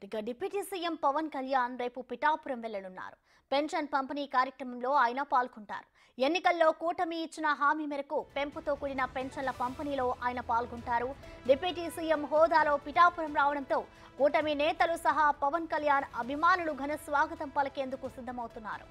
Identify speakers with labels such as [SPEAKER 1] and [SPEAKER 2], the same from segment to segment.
[SPEAKER 1] ఇక deputy CM Pawan Kalyan రేపు Pithapuram వెళ్లనున్నారు. Pension పంపిణీ కార్యక్రమంలో ఆయన పాల్గొంటారు. ఎన్నికల్లో కూటమి ఇచ్చిన హామీ మేరకు పెంపుతో కూడిన పెన్షన్ల పంపిణీలో ఆయన పాల్గొంటారు. డిప్యూటీ సీఎం హోదాలో పిఠాపురం రావడంతో కూటమి నేతలు సహా పవన్ కళ్యాణ్ అభిమానులు ఘన స్వాగతం పలికేందుకు సిద్ధమవుతున్నారు.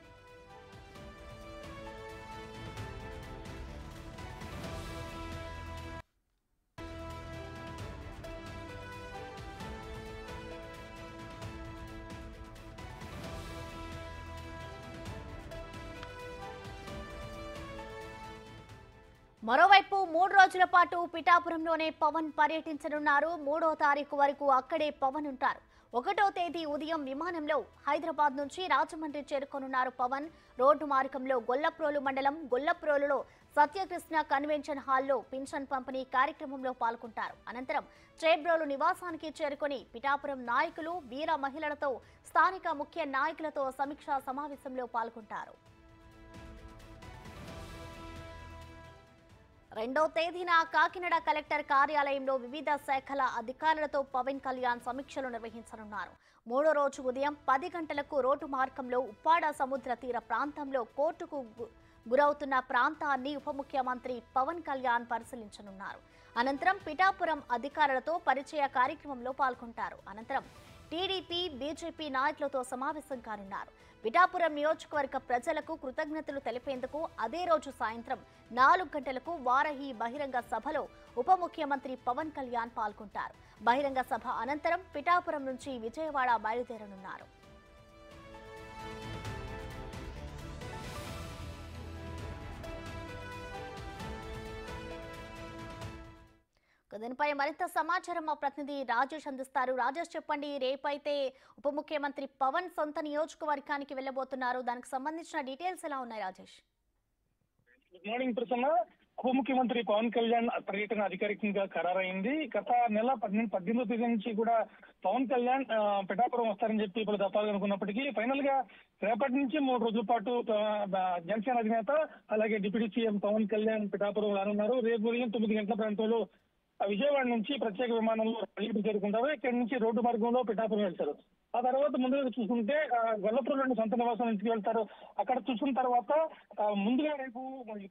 [SPEAKER 1] మరోవైపు 3 రోజుల పాటు పిఠాపురంలోనే పవన్ పర్యటించనున్నారు. 3వ తారీఖు వరకు అక్కడే పవన్ ఉంటారు. 1వ తేదీ ఉదయం విమానంలో హైదరాబాద్ నుంచి రాజమండ్రి చేరుకోనున్నారు పవన్. రోడ్డు మార్గంలో గొల్లప్రోలు మండలం గొల్లప్రోలులో సత్యకృష్ణ కన్వెన్షన్ హాల్లో పింఛన్ పంపిణీ కార్యక్రమంలో పాల్గొంటారు. అనంతరం చేబ్రోలు నివాసానికి చేరుకొని పిఠాపురం నాయకులు, వీర మహిళలతో, స్థానిక ముఖ్య నాయకులతో సమీక్షా సమావేశంలో పాల్గొంటారు. 2వ తేదీన కాకినాడ కలెక్టర్ కార్యాలయంలో వివిధ శాఖల అధికారులతో పవన్ కళ్యాణ్ సమీక్షలు నిర్వహించనున్నారు. 3వ రోజు ఉదయం 10 గంటలకు రోడ్డు మార్గంలో ఉప్పాడ సముద్ర తీర ప్రాంతంలో కోర్టుకు గురవుతున్న ప్రాంతాన్ని ఉప ముఖ్యమంత్రి పవన్ కళ్యాణ్ పరిశీలించనున్నారు. అనంతరం పిఠాపురం అధికారులతో పరిచయ కార్యక్రమంలో పాల్గొంటారు. అనంతరం టీడీపీ, బీజేపీ నాయకులతో సమావేశం కానున్నారు. పిఠాపురం నియోజకవర్గ ప్రజలకు కృతజ్ఞతలు తెలిపేందుకు అదే రోజు సాయంత్రం 4 గంటలకు వారాహి బహిరంగ సభలో ఉప ముఖ్యమంత్రి పవన్ కళ్యాణ్ పాల్గొంటారు. బహిరంగ సభ అనంతరం పిఠాపురం నుంచి విజయవాడ బయలుదేరనున్నారు. దీనిపై మరింత సమాచారం మా ప్రతినిధి రాజేష్ అందిస్తారు. రాజేష్, చెప్పండి, రేపైతే ఉప ముఖ్యమంత్రి పవన్ సొంత నియోజకవర్గానికి వెళ్లబోతున్నారు. దానికి సంబంధించిన డీటెయిల్స్ ఎలా ఉన్నాయి రాజేష్?
[SPEAKER 2] Good morning Prasanna. ఉప ముఖ్యమంత్రి పవన్ కళ్యాణ్ పర్యటన అధికారికంగా ఖరారైంది. గత నెల 18వ తేదీ నుంచి కూడా పవన్ కళ్యాణ్ పిఠాపురం వస్తారని చెప్పి ఇప్పుడు దఫాలు అనుకున్నప్పటికీ ఫైనల్ గా రేపటి నుంచి 3 రోజుల పాటు జనసేన అధినేత అలాగే డిప్యూటీ సీఎం పవన్ కళ్యాణ్ పిఠాపురం రానున్నారు. రేపు ఉదయం 9 గంటల ప్రాంతంలో విజయవాడ నుంచి ప్రత్యేక విమానంలో చేరుకుంటారు. ఇక్కడి నుంచి రోడ్డు మార్గంలో పిఠాపురం వెళ్తారు. ఆ తర్వాత ముందుగా చూసుకుంటే గొల్లపురంలోని సొంత నివాసం నుంచి వెళ్తారు. అక్కడ చూసుకున్న తర్వాత ముందుగా రేపు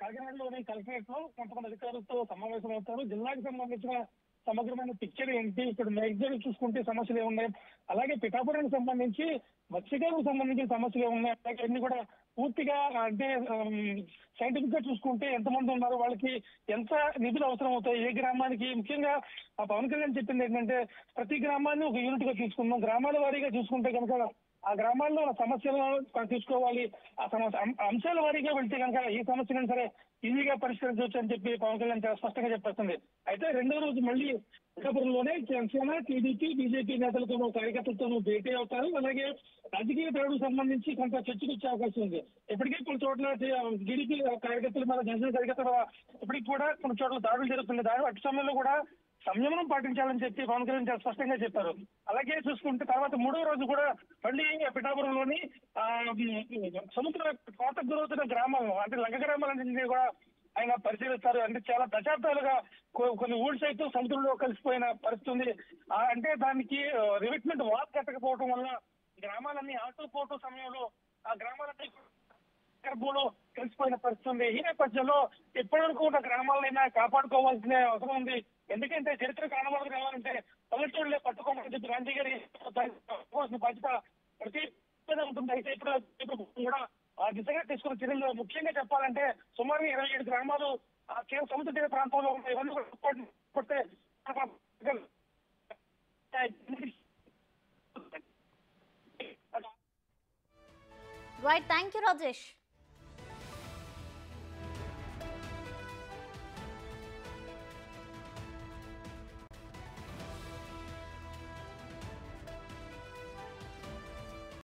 [SPEAKER 2] కాకినాడలోని కలెక్టరేట్ లో కొంతమంది అధికారులతో సమావేశం అవుతారు. జిల్లాకు సంబంధించిన సమగ్రమైన పిక్చర్ ఏంటి, ఇక్కడ మ్యాక్సిమం చూసుకుంటే సమస్యలు ఏమున్నాయి, అలాగే పిఠాపురానికి సంబంధించి మత్స్యకారులకు సంబంధించిన సమస్యలు ఏమున్నాయి, అలాగే అన్ని కూడా పూర్తిగా అంటే సైంటిఫిక్ గా చూసుకుంటే ఎంతమంది ఉన్నారు, వాళ్ళకి ఎంత నిధులు అవసరం అవుతాయి, ఏ గ్రామానికి. ముఖ్యంగా ఆ పవన్ కళ్యాణ్ చెప్పింది ఏంటంటే ప్రతి గ్రామాన్ని ఒక యూనిట్ గా తీసుకుందాం, గ్రామాల వారీగా చూసుకుంటే కనుక ఆ గ్రామాల్లో సమస్యలను తీసుకోవాలి, ఆ సమస్య అంశాల వారీగా వెళ్తే కనుక ఈ సమస్యలను సరే ఈజీగా పరిష్కరించవచ్చు అని చెప్పి పవన్ కళ్యాణ్ చాలా స్పష్టంగా చెప్పేస్తుంది. అయితే 2వ రోజు మళ్ళీ పిఠాపురంలోనే జనసేన, టీడీపీ, బీజేపీ నేతలతోనూ కార్యకర్తలతోనూ భేటీ అవుతారు. అలాగే రాజకీయ దాడులకు సంబంధించి కొంత చర్చకు వచ్చే అవకాశం ఉంది. ఇప్పటికే కొన్ని చోట్ల టీడీపీ కార్యకర్తల మీద, జనసేన కార్యకర్తల ఇప్పటికి కూడా కొన్ని చోట్ల దాడులు జరుగుతున్నాయి. అటు సమయంలో కూడా సంయమనం పాటించాలని చెప్పి పవన్ కళ్యాణ్ చాలా స్పష్టంగా చెప్పారు. అలాగే చూసుకుంటే తర్వాత 3వ రోజు కూడా మళ్ళీ పిఠాపురంలోని సముద్ర కోతకు గురవుతున్న గ్రామాలను అంటే లంక గ్రామాలన్నింటినీ కూడా ఆయన పరిశీలిస్తారు. అంటే చాలా దశాబ్దాలుగా కొన్ని ఊళ్ళు సైతం సముద్రంలో కలిసిపోయిన పరిస్థితి ఉంది. అంటే దానికి రివిట్మెంట్ వాల్ కట్టకపోవడం వల్ల గ్రామాలన్నీ ఆటుపోటు సమయంలో ఆ గ్రామాలన్నీ గర్భంలో కలిసిపోయిన పరిస్థితి ఉంది. ఈ నేపథ్యంలో ఎప్పటివరకు ఉన్న గ్రామాలైనా కాపాడుకోవాల్సిన అవసరం ఉంది. ఎందుకంటే చరిత్ర కారణాలు కావాలంటే పల్లెటూళ్ళే పట్టుకోమని చెప్పి గాంధీ గారి బాధ్యత ప్రతి ఉంటుంది. అయితే ఇప్పుడు కూడా ఆ దిశగా తీసుకున్న చర్యలు ముఖ్యంగా చెప్పాలంటే సుమారు 27 గ్రామాలు సముద్ర తీర ప్రాంతంలో ఉన్నాయి. ఇవన్నీ కొడితే
[SPEAKER 1] రైట్, థ్యాంక్ యూ రాజేష్.